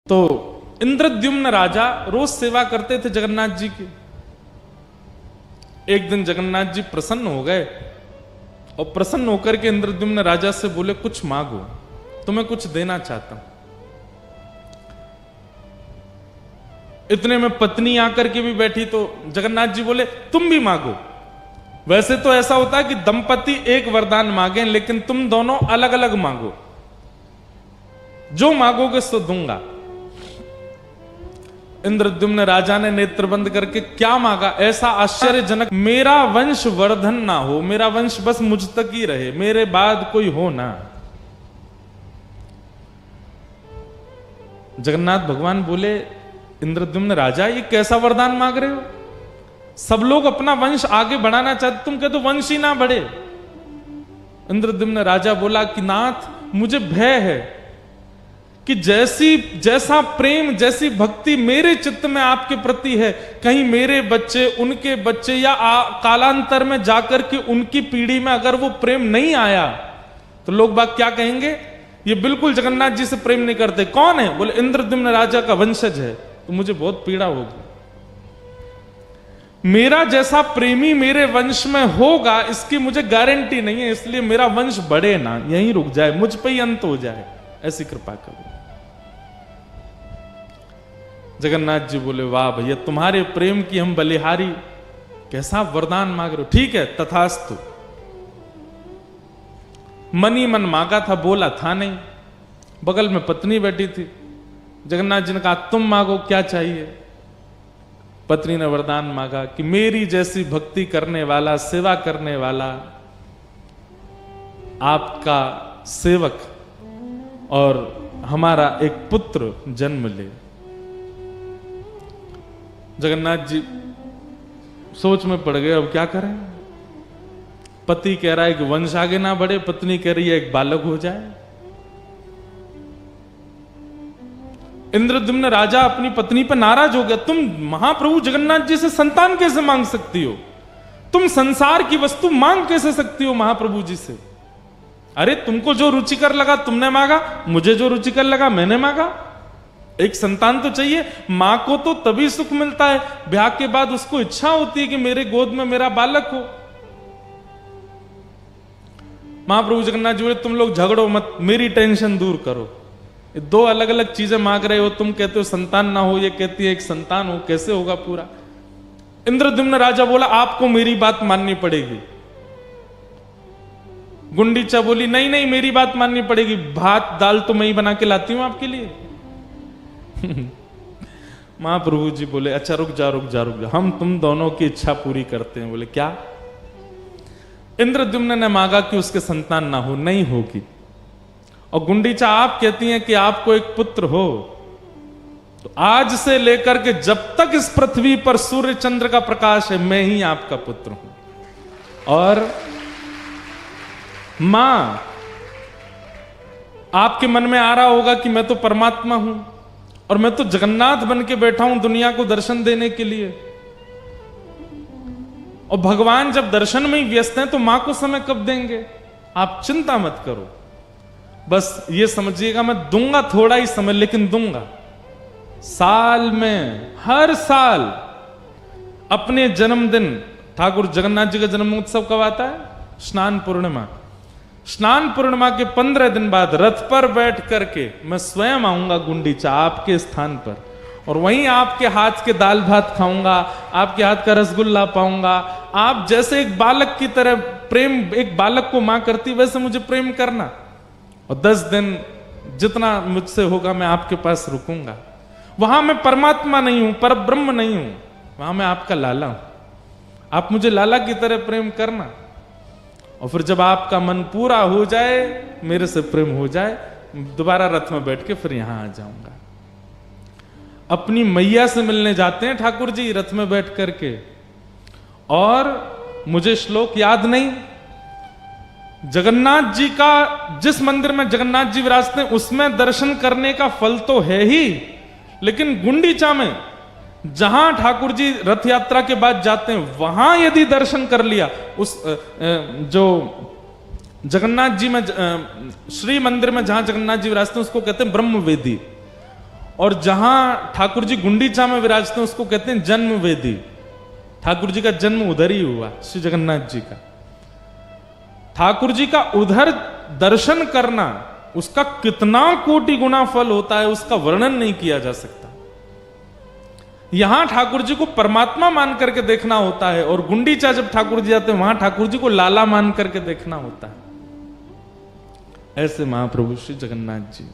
तो इंद्रद्युम्न राजा रोज सेवा करते थे जगन्नाथ जी की। एक दिन जगन्नाथ जी प्रसन्न हो गए और प्रसन्न होकर के इंद्रद्युम्न राजा से बोले, कुछ मांगो, तुम्हें कुछ देना चाहता हूं। इतने में पत्नी आकर के भी बैठी तो जगन्नाथ जी बोले, तुम भी मांगो। वैसे तो ऐसा होता है कि दंपति एक वरदान मांगे, लेकिन तुम दोनों अलग अलग मांगो, जो मांगोगे सो दूंगा। इंद्रद्युम्न राजा ने नेत्र बंद करके क्या मांगा, ऐसा आश्चर्यजनक, मेरा वंश वर्धन ना हो, मेरा वंश बस मुझ तक ही रहे, मेरे बाद कोई हो ना। जगन्नाथ भगवान बोले, इंद्रद्युम्न राजा ये कैसा वरदान मांग रहे हो? सब लोग अपना वंश आगे बढ़ाना चाहते, तुम कहते वंश ही ना बढ़े। इंद्रद्युम्न राजा बोला कि नाथ, मुझे भय है कि जैसा प्रेम, जैसी भक्ति मेरे चित्त में आपके प्रति है, कहीं मेरे बच्चे, उनके बच्चे या कालांतर में जाकर के उनकी पीढ़ी में अगर वो प्रेम नहीं आया तो लोग बाग क्या कहेंगे, ये बिल्कुल जगन्नाथ जी से प्रेम नहीं करते। कौन है? बोले इंद्रद्युम्न राजा का वंशज है। तो मुझे बहुत पीड़ा होगी, मेरा जैसा प्रेमी मेरे वंश में होगा इसकी मुझे गारंटी नहीं है, इसलिए मेरा वंश बढ़े ना, यहीं रुक जाए, मुझ पे ही अंत हो जाए, ऐसी कृपा करो। जगन्नाथ जी बोले, वाह भैया, तुम्हारे प्रेम की हम बलिहारी, कैसा वरदान मांग रहे हो। ठीक है, तथास्तु। मन ही मन मांगा था, बोला था नहीं। बगल में पत्नी बैठी थी। जगन्नाथ जी ने कहा, तुम मांगो, क्या चाहिए? पत्नी ने वरदान मांगा कि मेरी जैसी भक्ति करने वाला, सेवा करने वाला आपका सेवक और हमारा एक पुत्र जन्म ले। जगन्नाथ जी सोच में पड़ गए, अब क्या करें। पति कह रहा है कि वंश आगे ना बढ़े, पत्नी कह रही है एक बालक हो जाए। इंद्रद्युम्न राजा अपनी पत्नी पर नाराज हो गया, तुम महाप्रभु जगन्नाथ जी से संतान कैसे मांग सकती हो? तुम संसार की वस्तु मांग कैसे सकती हो महाप्रभु जी से? अरे तुमको जो रुचिकर लगा तुमने मांगा, मुझे जो रुचिकर लगा मैंने मांगा। एक संतान तो चाहिए। मां को तो तभी सुख मिलता है, ब्याह के बाद उसको इच्छा होती है कि मेरे गोद में मेरा बालक हो। महाप्रभु जगन्नाथ जी बोले, तुम लोग झगड़ो मत, मेरी टेंशन दूर करो। ये दो अलग अलग चीजें मांग रहे हो, तुम कहते हो संतान ना हो, ये कहती है एक संतान हो, कैसे होगा पूरा? इंद्रद्युम्न राजा बोला, आपको मेरी बात माननी पड़ेगी। गुंडीचा बोली, नहीं नहीं, मेरी बात माननी पड़ेगी, भात दाल तो मैं ही बना के लाती हूं आपके लिए। महाप्रभु जी बोले, अच्छा रुक जा, हम तुम दोनों की इच्छा पूरी करते हैं। बोले क्या? इंद्रद्युम्न ने मांगा कि उसके संतान ना हो, नहीं होगी। और गुंडीचा आप कहती हैं कि आपको एक पुत्र हो, तो आज से लेकर के जब तक इस पृथ्वी पर सूर्य चंद्र का प्रकाश है, मैं ही आपका पुत्र हूं। और मां, आपके मन में आ रहा होगा कि मैं तो परमात्मा हूं और मैं तो जगन्नाथ बन के बैठा हूं दुनिया को दर्शन देने के लिए, और भगवान जब दर्शन में ही व्यस्त हैं तो मां को समय कब देंगे? आप चिंता मत करो, बस ये समझिएगा मैं दूंगा थोड़ा ही समय, लेकिन दूंगा। साल में हर साल अपने जन्मदिन, ठाकुर जगन्नाथ जी का जन्म उत्सव कब आता है? स्नान पूर्णिमा। स्नान पूर्णिमा के 15 दिन बाद रथ पर बैठ करके मैं स्वयं आऊंगा गुंडीचा आपके स्थान पर, और वहीं आपके हाथ के दाल भात खाऊंगा, आपके हाथ का रसगुल्ला पाऊंगा। आप जैसे एक बालक की तरह प्रेम एक बालक को मां करती, वैसे मुझे प्रेम करना, और 10 दिन जितना मुझसे होगा मैं आपके पास रुकूंगा। वहां मैं परमात्मा नहीं हूं, पर ब्रह्म नहीं हूं, वहां मैं आपका लाला हूं। आप मुझे लाला की तरह प्रेम करना, और फिर जब आपका मन पूरा हो जाए, मेरे से प्रेम हो जाए, दोबारा रथ में बैठ के फिर यहां आ जाऊंगा। अपनी मैया से मिलने जाते हैं ठाकुर जी रथ में बैठ करके, और मुझे श्लोक याद नहीं, जगन्नाथ जी का जिस मंदिर में जगन्नाथ जी विराजते हैं उसमें दर्शन करने का फल तो है ही, लेकिन गुंडीचा में जहां ठाकुर जी रथ यात्रा के बाद जाते हैं, वहां यदि दर्शन कर लिया, उस जो जगन्नाथ जी में श्री मंदिर में जहां जगन्नाथ जी विराजते हैं उसको कहते हैं ब्रह्मवेदी। और जहां ठाकुर जी गुंडीचा में विराजते हैं उसको कहते हैं जन्म वेदी। ठाकुर जी का जन्म उधर ही हुआ, श्री जगन्नाथ जी का। ठाकुर जी का उधर दर्शन करना, उसका कितना कोटि गुना फल होता है उसका वर्णन नहीं किया जा सकता। यहां ठाकुर जी को परमात्मा मान करके देखना होता है, और गुंडीचा जब ठाकुर जी जाते हैं वहां ठाकुर जी को लाला मान करके देखना होता है। ऐसे महाप्रभु श्री जगन्नाथ जी।